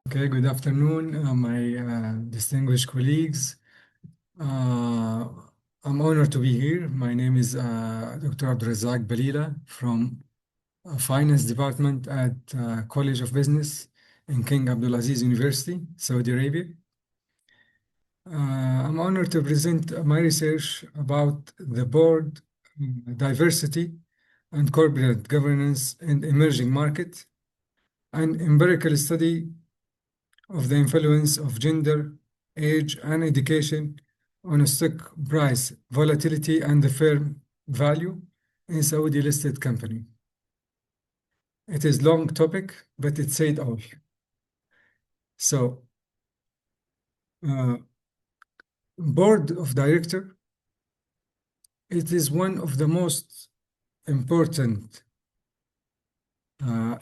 Okay, good afternoon, my distinguished colleagues. Uh, I'm honored to be here. My name is Dr. Abdulrazak Balilah from Finance Department at College of Business in King Abdulaziz University, Saudi Arabia. I'm honored to present my research about the board diversity and corporate governance in emerging market, an empirical study of the influence of gender, age, and education on stock price volatility and the firm value in Saudi listed company. It is long topic, but it said all. So, board of director, it is one of the most important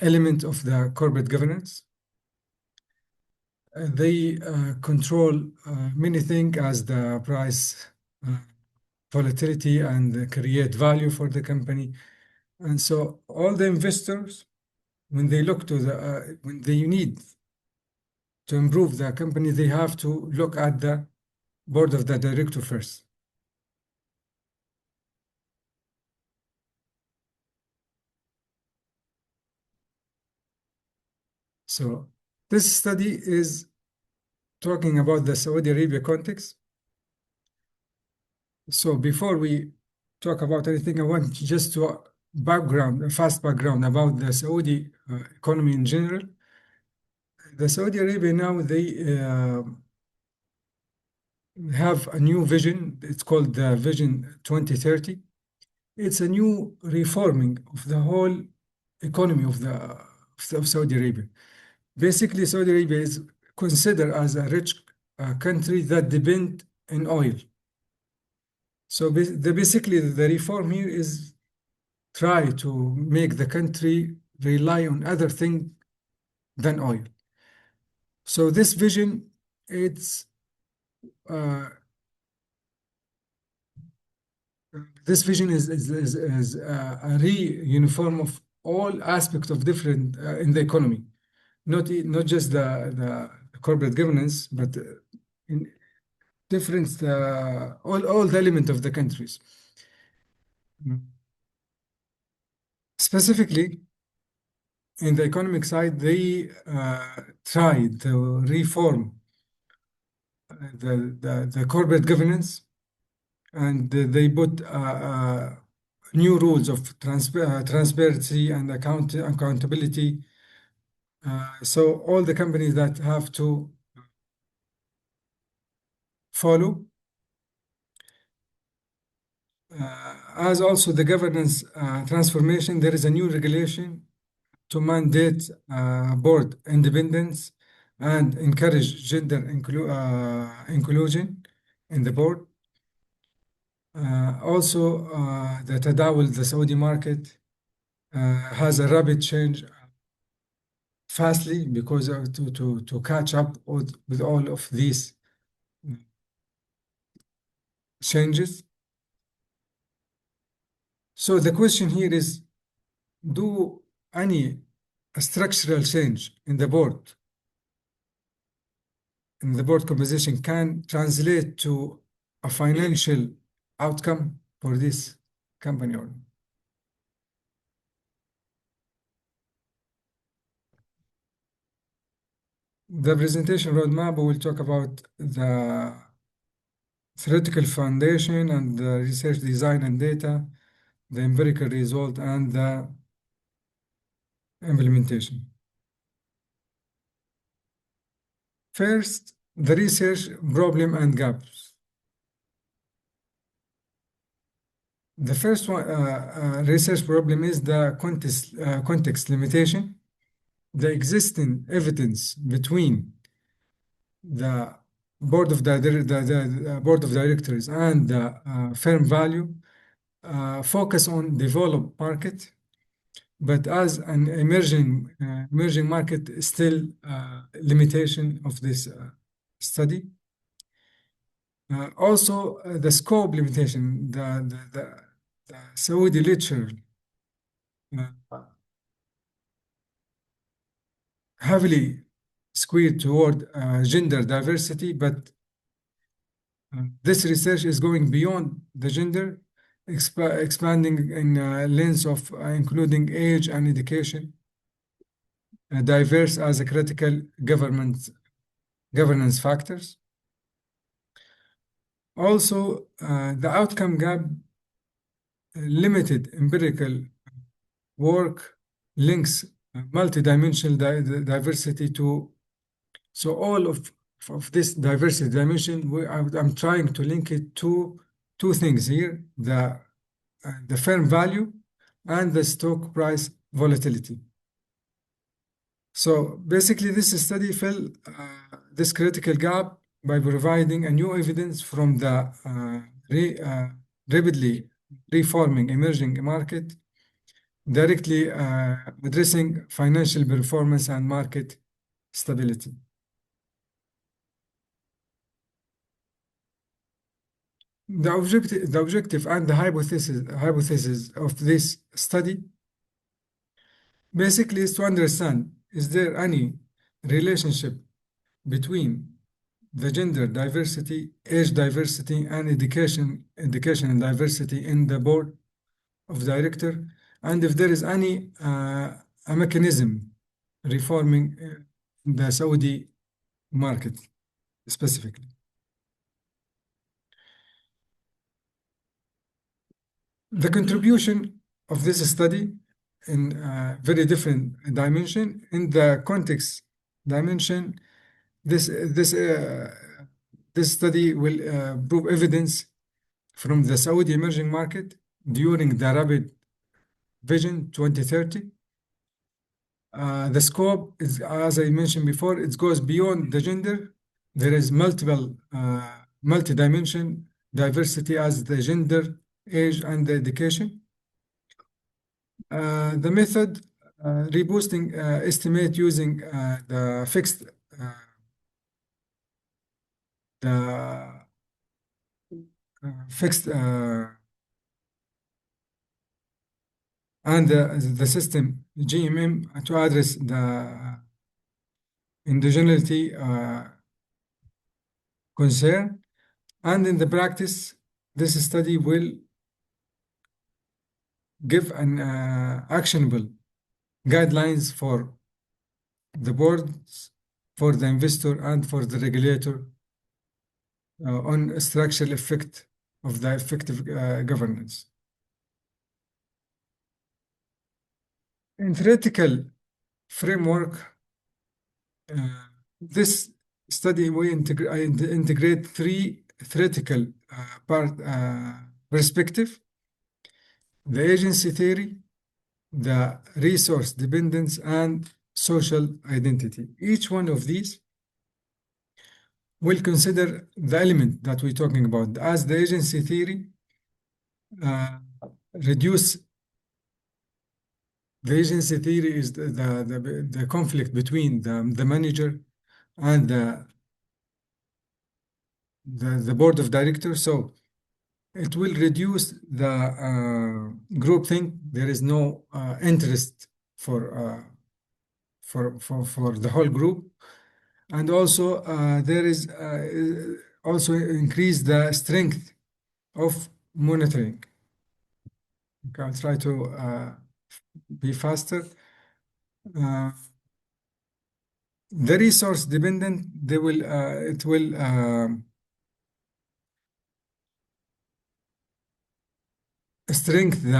element of the corporate governance. They control many things as the price volatility and create value for the company. And so all the investors, when they look to when they need to improve the company, they have to look at the board of the director first. So this study is talking about the Saudi Arabia context. So before we talk about anything, I want just to a fast background about the Saudi economy in general. The Saudi Arabia now, they have a new vision. It's called the Vision 2030. It's a new reforming of the whole economy of Saudi Arabia. Basically, Saudi Arabia is considered as a rich country that depend on oil. So basically, the reform here is try to make the country rely on other things than oil. So this vision, it's this vision is a re-uniform of all aspects of different in the economy, not just the corporate governance, but in different all the element of the countries. Specifically, in the economic side, they tried to reform the corporate governance, and they put new rules of transparency and accountability. So all the companies that have to follow, as also the governance transformation, there is a new regulation to mandate board independence and encourage gender inclusion in the board. Also, the tadawul, the Saudi market, has a rapid change fastly because to catch up with all of these changes. So the question here is, do any structural change in the board composition can translate to a financial outcome for this company or not? The presentation roadmap will talk about the theoretical foundation and the research design and data, the empirical result, and the implementation. First, the research problem and gaps. The first one, research problem is the context limitation. The existing evidence between the board of the board of directors and the firm value focus on developed market, but as an emerging market, still limitation of this study. Also, the scope limitation, the Saudi literature heavily skewed toward gender diversity, but this research is going beyond the gender, expanding in lens of including age and education, diverse as a critical governance factors. Also, the outcome gap, limited empirical work links multidimensional diversity to, so all of this diversity dimension, I'm trying to link it to two things here, the firm value and the stock price volatility. So basically this study fill this critical gap by providing a new evidence from the rapidly reforming emerging market, directly addressing financial performance and market stability. The objective and the hypothesis of this study basically is to understand, is there any relationship between the gender diversity, age diversity, and education and diversity in the board of director, and if there is any a mechanism reforming the Saudi market specifically. The contribution of this study in a very different dimension. In the context dimension, this study will prove evidence from the Saudi emerging market during the Rabigh Vision 2030. The scope is, as I mentioned before, it goes beyond the gender. There is multi-dimension diversity as the gender, age, and the education. The method, reboosting estimate using the fixed and the system GMM to address the indigeneity concern. And in the practice, this study will give an actionable guidelines for the boards, for the investor, and for the regulator on structural effect of the effective governance. In theoretical framework, this study will integrate three theoretical perspective: the agency theory, the resource dependence, and social identity. Each one of these will consider the element that we're talking about. As the agency theory, reduce the agency theory is the conflict between the manager and the board of directors. So it will reduce the groupthink. There is no interest for the whole group, and also there is also increase the strength of monitoring. Okay, I'll try to be faster. The resource dependent, they will it will strengthen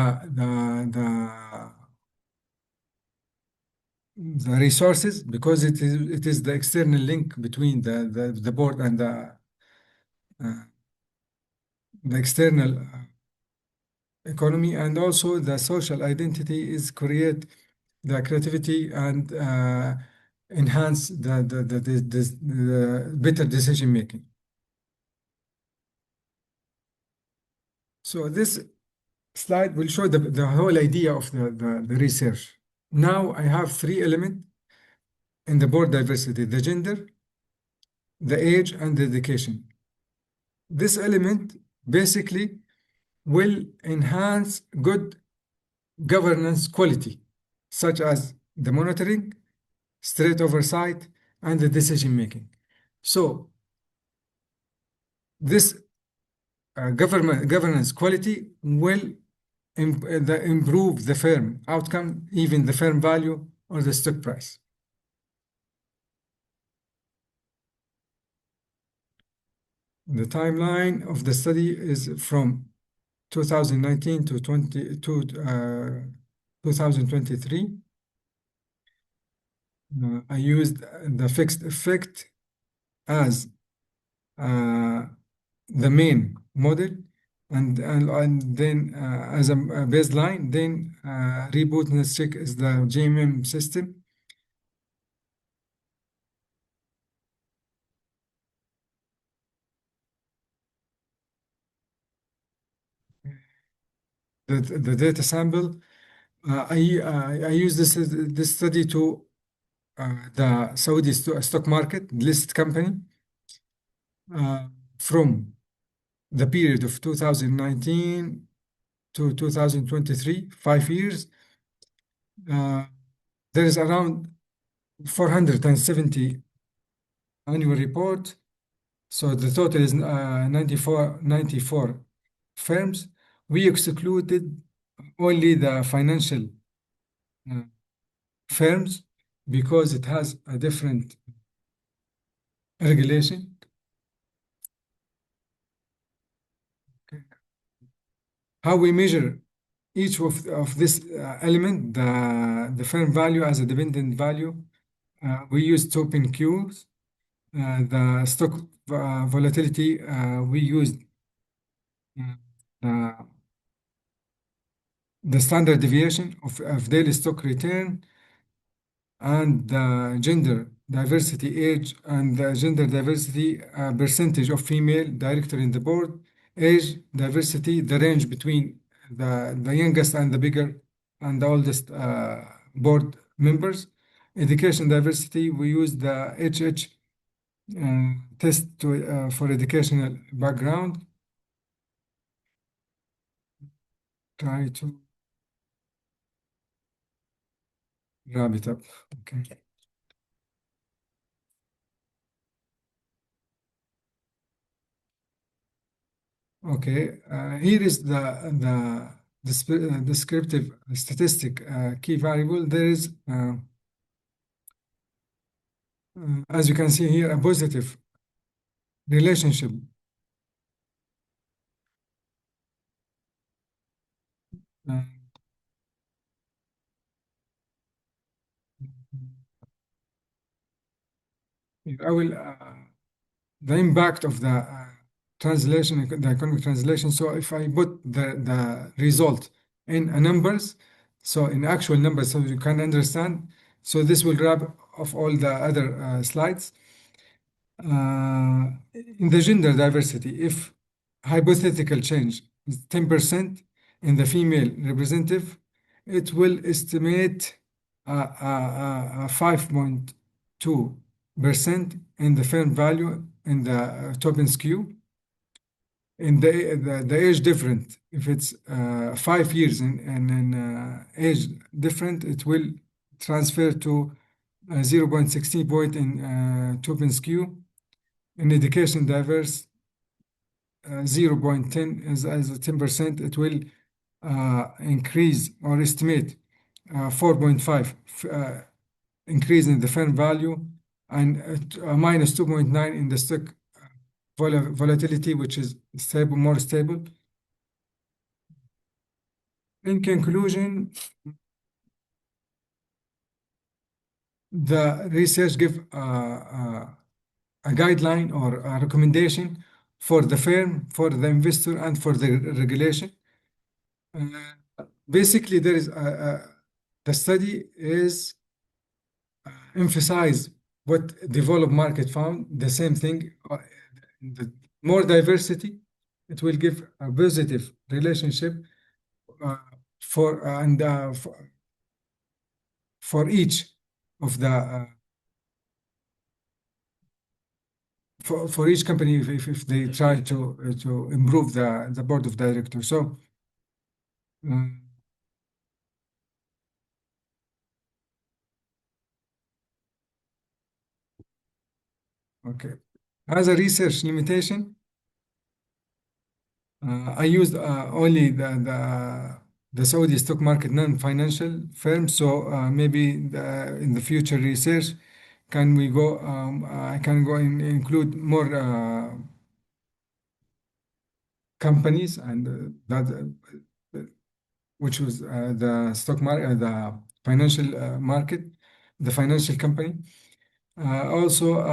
the resources, because it is the external link between the board and the external economy, and also the social identity is create the creativity and enhance the better decision making. So this slide will show the whole idea of the research. Now I have three elements in the board diversity: the gender, the age, and the education. This element basically will enhance good governance quality, such as the monitoring, straight oversight, and the decision making. So this governance quality will improve the firm outcome, even the firm value or the stock price. The timeline of the study is from 2019 to 2023. I used the fixed effect as the main model, and then as a baseline, then rebootness check is the JMM system. The data sample, I use this study to the Saudi stock market listed company from the period of 2019 to 2023, 5 years. There is around 470 annual report. So the total is 94 firms. We excluded only the financial uh, firms because it has a different regulation. How we measure each of this element, the firm value as a dependent value, we use token Qs. The stock volatility, we used uh, the standard deviation of daily stock return, and the gender diversity, age, and the gender diversity percentage of female director in the board, age diversity, the range between the youngest and the bigger and the oldest board members. Education diversity, we use the HH test for educational background. Try to wrap it up. Okay. Okay. Here is the descriptive statistic key variable. There is, as you can see here, a positive relationship. Uh, I will the impact of the translation, the economic translation. So if I put the result in numbers, so in actual numbers, so you can understand. So this will grab off all the other slides. In the gender diversity, if hypothetical change is 10% in the female representative, it will estimate 5.2% in the firm value in the Tobin skew. In the age different, if it's 5 years in age different, it will transfer to 0.16 point in Tobin skew. In education diverse, 0.10 as a 10%, it will increase or estimate 4.5 increase in the firm value, and minus 2.9 in the stock volatility, which is stable, more stable. In conclusion, the research give a guideline or a recommendation for the firm, for the investor, and for the regulation. Basically, there is the study is emphasize what developed market found, the same thing. The more diversity, it will give a positive relationship for each of the for each company if they try to improve the board of directors. So Okay. As a research limitation, I used only the Saudi stock market non-financial firms. So maybe in the future research, can we go? I can go and include more companies and which was the stock market, the financial market, the financial company. Also,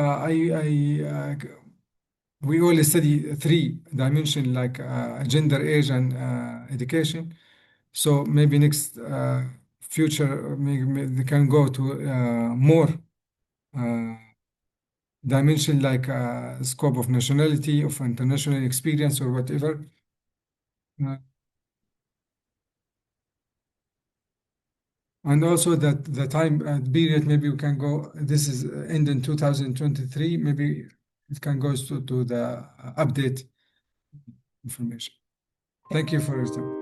we only study three dimension like gender, age, and education. So maybe next future, maybe they can go to more uh, dimension like scope of nationality, of international experience, or whatever. Uh, and also that the time period, maybe we can go, this is end in 2023, maybe it can go to the update information. Thank you for your time.